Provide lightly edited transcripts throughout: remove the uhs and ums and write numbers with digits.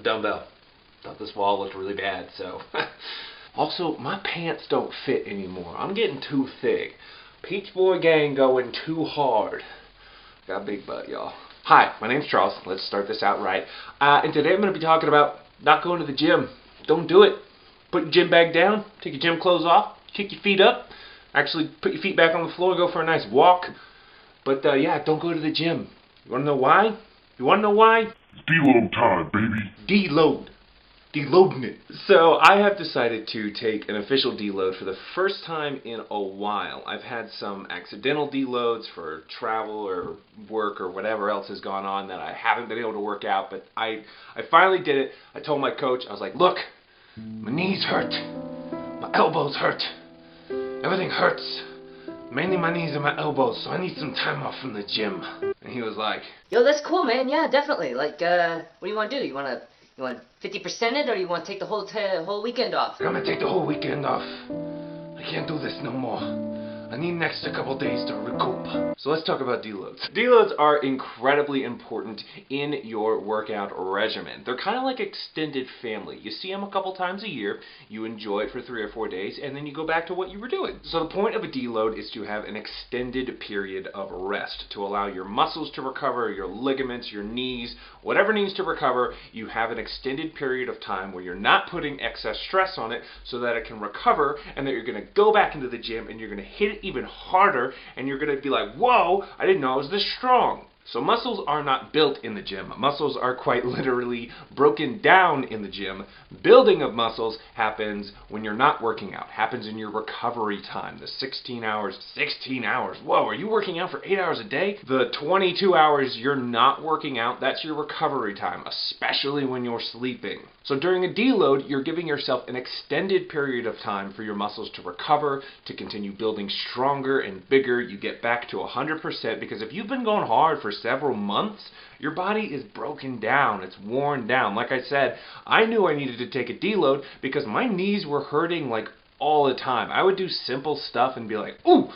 dumbbell. Thought this wall looked really bad, so. Also, my pants don't fit anymore. I'm getting too thick. Peach Boy Gang going too hard. Got a big butt, y'all. Hi, my name's Charles. Let's start this out right. And today I'm going to be talking about not going to the gym. Don't do it. Put your gym bag down. Take your gym clothes off. Kick your feet up. Actually, put your feet back on the floor. Go for a nice walk. But yeah, don't go to the gym. You want to know why? You want to know why? It's deload time, baby. Deload. Deloading it. So I have decided to take an official deload for the first time in a while. I've had some accidental deloads for travel or work or whatever else has gone on that I haven't been able to work out, but I finally did it. I told my coach, I was like, look, my knees hurt, my elbows hurt, everything hurts. Mainly my knees and my elbows, so I need some time off from the gym. And he was like, yo, that's cool, man. Yeah, definitely. Like, what do you want to do? You want 50% it, or you want to take the whole weekend off? I'm gonna take the whole weekend off. I can't do this no more. I need an extra couple days to recoup. So let's talk about deloads. Deloads are incredibly important in your workout regimen. They're kind of like extended family. You see them a couple times a year, you enjoy it for 3 or 4 days, and then you go back to what you were doing. So the point of a deload is to have an extended period of rest to allow your muscles to recover, your ligaments, your knees, whatever needs to recover. You have an extended period of time where you're not putting excess stress on it so that it can recover, and that you're going to go back into the gym and you're going to hit it even harder, and you're going to be like, whoa, I didn't know I was this strong. So muscles are not built in the gym. Muscles are quite literally broken down in the gym. Building of muscles happens when you're not working out. Happens in your recovery time. The 16 hours. 16 hours. Whoa, are you working out for 8 hours a day? The 22 hours you're not working out, that's your recovery time, especially when you're sleeping. So during a deload, you're giving yourself an extended period of time for your muscles to recover, to continue building stronger and bigger. You get back to 100%, because if you've been going hard for several months, your body is broken down. It's worn down. Like I said, I knew I needed to take a deload because my knees were hurting like all the time. I would do simple stuff and be like, ooh,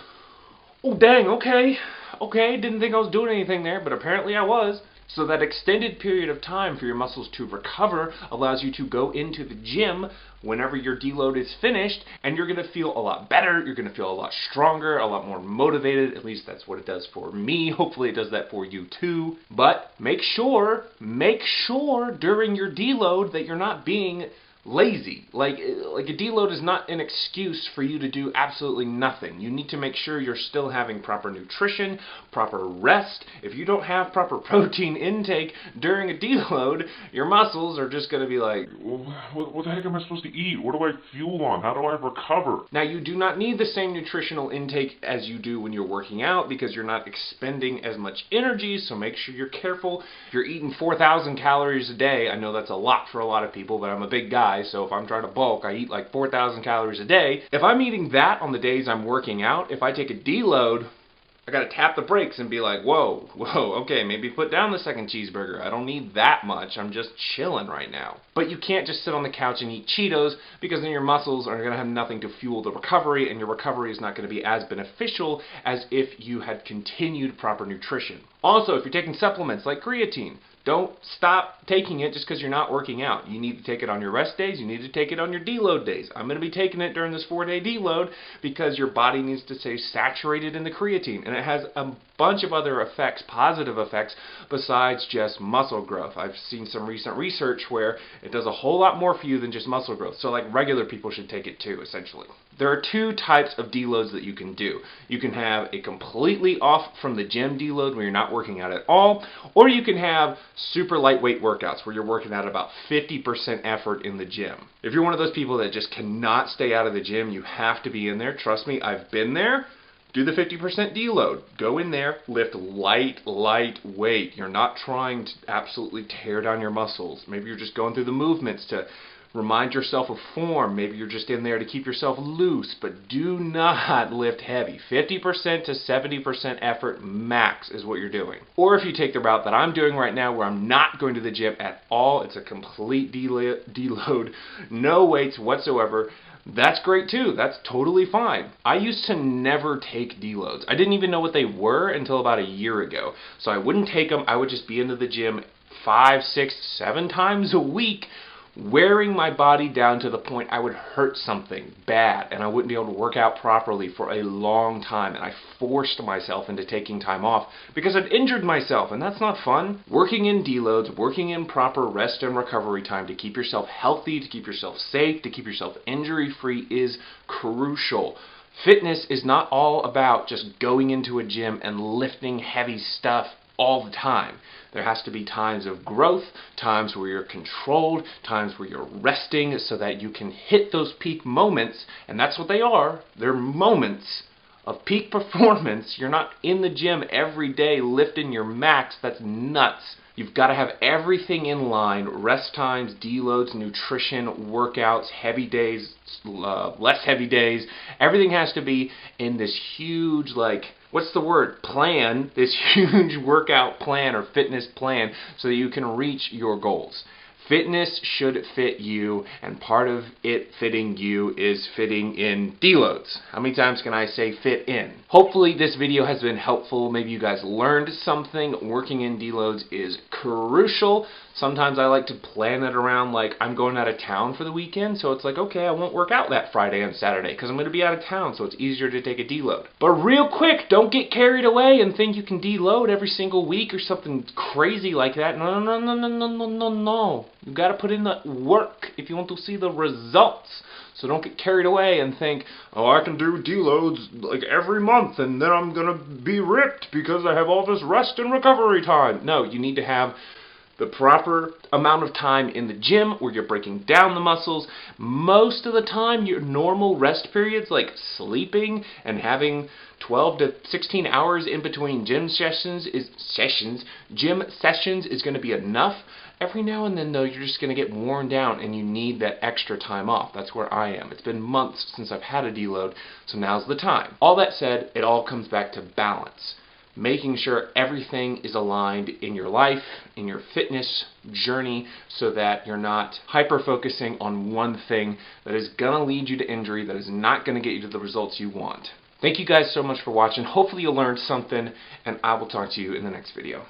oh dang, okay, didn't think I was doing anything there, but apparently I was. So that extended period of time for your muscles to recover allows you to go into the gym whenever your deload is finished, and you're going to feel a lot better, you're going to feel a lot stronger, a lot more motivated. At least that's what it does for me. Hopefully it does that for you too. But make sure during your deload that you're not being lazy. Like a deload is not an excuse for you to do absolutely nothing. You need to make sure you're still having proper nutrition, proper rest. If you don't have proper protein intake during a deload, your muscles are just going to be like, What the heck am I supposed to eat? What do I fuel on? How do I recover? Now, you do not need the same nutritional intake as you do when you're working out, because you're not expending as much energy, so make sure you're careful. If you're eating 4,000 calories a day, I know that's a lot for a lot of people, but I'm a big guy, so if I'm trying to bulk, I eat like 4,000 calories a day. If I'm eating that on the days I'm working out, if I take a deload, I gotta tap the brakes and be like, whoa, okay, maybe put down the second cheeseburger. I don't need that much. I'm just chilling right now. But you can't just sit on the couch and eat Cheetos, because then your muscles are gonna have nothing to fuel the recovery, and your recovery is not gonna be as beneficial as if you had continued proper nutrition. Also, if you're taking supplements like creatine, don't stop taking it just because you're not working out. You need to take it on your rest days. You need to take it on your deload days. I'm going to be taking it during this 4-day deload because your body needs to stay saturated in the creatine. And it has a bunch of other effects, positive effects, besides just muscle growth. I've seen some recent research where it does a whole lot more for you than just muscle growth. So like regular people should take it too, essentially. There are 2 types of deloads that you can do. You can have a completely off from the gym deload where you're not working out at all, or you can have super lightweight workouts where you're working out about 50% effort in the gym. If you're one of those people that just cannot stay out of the gym, you have to be in there. Trust me, I've been there. Do the 50% deload. Go in there, lift light weight. You're not trying to absolutely tear down your muscles. Maybe you're just going through the movements to remind yourself of form. Maybe you're just in there to keep yourself loose, but do not lift heavy. 50% to 70% effort max is what you're doing. Or if you take the route that I'm doing right now, where I'm not going to the gym at all, it's a complete deload, no weights whatsoever, that's great too. That's totally fine. I used to never take deloads. I didn't even know what they were until about a year ago. So I wouldn't take them. I would just be into the gym 5, 6, 7 times a week, wearing my body down to the point I would hurt something bad and I wouldn't be able to work out properly for a long time, and I forced myself into taking time off because I'd injured myself, and that's not fun. Working in deloads, working in proper rest and recovery time to keep yourself healthy, to keep yourself safe, to keep yourself injury free is crucial. Fitness is not all about just going into a gym and lifting heavy stuff all the time. There has to be times of growth, times where you're controlled, times where you're resting so that you can hit those peak moments, and that's what they are. They're moments of peak performance. You're not in the gym every day lifting your max. That's nuts. You've got to have everything in line: rest times, deloads, nutrition, workouts, heavy days, less heavy days. Everything has to be in this huge, what's the word? Plan, this huge workout plan or fitness plan so that you can reach your goals. Fitness should fit you, and part of it fitting you is fitting in deloads. How many times can I say fit in? Hopefully this video has been helpful. Maybe you guys learned something. Working in deloads is crucial. Sometimes I like to plan it around, like I'm going out of town for the weekend, so it's like, okay, I won't work out that Friday and Saturday because I'm going to be out of town, so it's easier to take a deload. But real quick, don't get carried away and think you can deload every single week or something crazy like that. No, no, no, no, no, no, no, no. You've got to put in the work if you want to see the results. So don't get carried away and think, oh, I can do deloads like every month and then I'm going to be ripped because I have all this rest and recovery time. No, you need to have the proper amount of time in the gym where you're breaking down the muscles. Most of the time, your normal rest periods, like sleeping and having 12 to 16 hours in between gym sessions is going to be enough. Every now and then, though, you're just going to get worn down and you need that extra time off. That's where I am. It's been months since I've had a deload, so now's the time. All that said, it all comes back to balance. Making sure everything is aligned in your life, in your fitness journey, so that you're not hyper-focusing on one thing that is going to lead you to injury, that is not going to get you to the results you want. Thank you guys so much for watching. Hopefully you learned something, and I will talk to you in the next video.